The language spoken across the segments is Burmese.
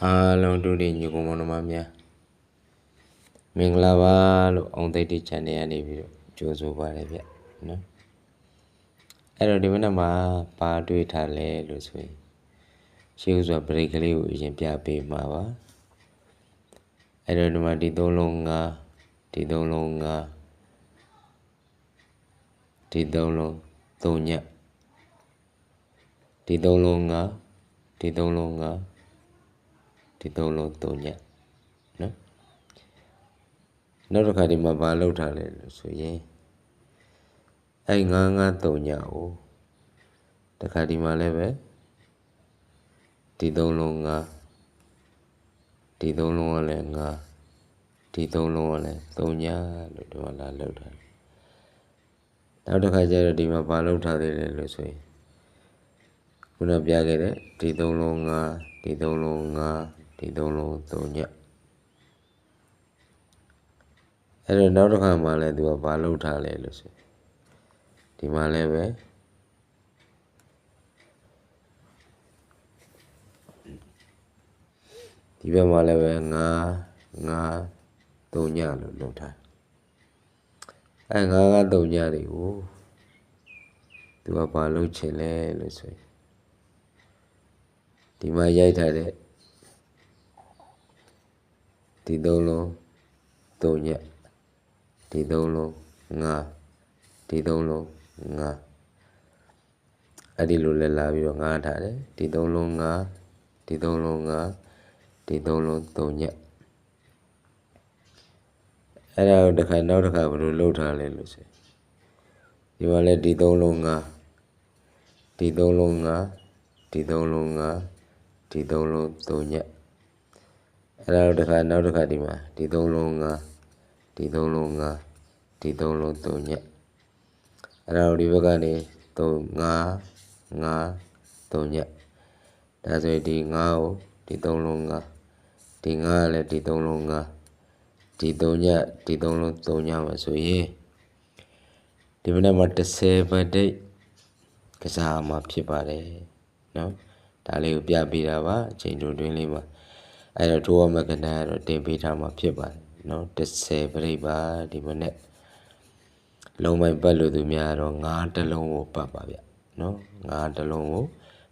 အားလုံးတို့ဒီညီကောင်မောင်နှမများမင်္ဂလာပါလို့အောင်သိတဲ့ channel ကနေပြီးတော့ကြိုဆိုပါတယ်ဗျနော်အဲ့တော့ဒီမနက်မှာပါတွေ့ထားလဲလို့ဆိုရင်ရှေ့ဥစွာ break ကလေးကိုအရင်ပြပေးမှာပါအဲ့တော့ဒီမှာဒီ3လုံး5ဒီ3လုံး5ဒီ3လုံး3ညဒီ3လုံး5ဒီ3လုံး5ဒီ3လုံး3ညနော်နောက်တစ်ခါဒီမှာဘာလောက်ထားလဲလို့ဆိုရင်အဲ့9 9 3ညကိုတခါဒီမှာလည်းပဲဒီ3လုံး5ဒီ3လုံးကလည်း5ဒီ3လုံးကလည်း3ညလို့ဒီမှာလာလောက်ထားတယ်နောက်တစ်ခါကျတော့ဒီမှာဘာလောက်ထားသေးလဲလို့ဆိုရင်ခုနပြခဲ့တဲ့ဒီ3လုံး5ဒီ3လုံး5ဒီ3လုံး3ညအဲ့တော့နောက်တစ်ခါမှလည်းသူကဘာလုပ်ထားလဲလို့ဆိုဒီမှာလည်းပဲဒီဘက်မှာလည်းပဲ9 9 3ညလို့လုပ်ထားအဲ့9 9 3ညတွေကိုသူကဘာလုပ်ချင်လဲလို့ဆိုရင်ဒီမှာရိုက်ထားတဲ့ဒီ3လုံး3ညဒီ3လုံး5ဒီ3လုံး5အဲ့ဒီလိုလဲလာပြီးတော့9ထားတယ်ဒီ3လုံး5ဒီ3လုံး5ဒီ3လုံး3ညအဲ့ဒါကိုတစ်ခါနောက်တစ်ခါဘယ်လိုလုပ်ထားလဲလို့ဆိုဒီမှာလဲဒီ3လုံး5ဒီ3လုံး5ဒီ3လုံး5ဒီ3လုံး3ညအဲ့ဒါကိုတစ်ခါနောက်တစ်ခါဒီမှာဒီ3လုံး5ဒီ3လုံး5ဒီ3လုံး3ညအဲ့ဒါကိုဒီဘက်ကနေ3 5 5 3ညဒါဆိုရင်ဒီ5ကိုဒီ3လုံး5ဒီ5ကလည်းဒီ3လုံး5ဒီ3ညဒီ3လုံး3ညမှာဆိုရင်ဒီမနေ့မှာ10ပတ်တိတ်ကစားမှာဖြစ်ပါတယ်နော်ဒါလေးကိုပြပေးတာပါအချိန်တွင်းလေးမှာအဲ့တော့ထိုးရမယ့်ကဏ္ဍကတော့တင်ပေးထားမှာဖြစ်ပါတယ်နော်10ပြိတ်ပါဒီမနေ့လုံးပိုင်းပတ်လို့သူများတော့9တလုံးကိုပတ်ပါဗျနော်9တလုံးကို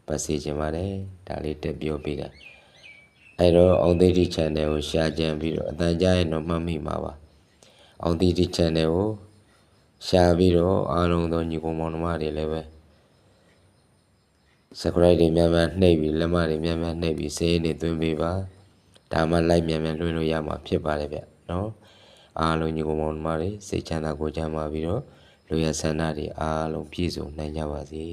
ပတ်စီခြင်းပါတယ်ဒါလေးတက်ပြောပေးတာအဲ့တော့အောင်သိတိ channel ကိုရှာကြံပြီးတော့အတန်ကြားရင်တော့မှတ်မိမှာပါအောင်သိတိ channel ကိုရှာပြီးတော့အားလုံးသောညီကောင်မောင်နှမတွေလည်းပဲ subscribe တွေများများနှိပ်ပြီးလက်မတွေများများနှိပ်ပြီးစေးနေသွင်းပေးပါဒါမှ like များများလွှင့်လို့ရမှာဖြစ်ပါတယ်ဗျနော်အားလုံးညီကောင်မောင်နှမတွေစိတ်ချမ်းသာကိုယ်ချမ်းသာပြီးတော့လူရဆန္ဒတွေအားလုံးပြည့်စုံနိုင်ကြပါစေ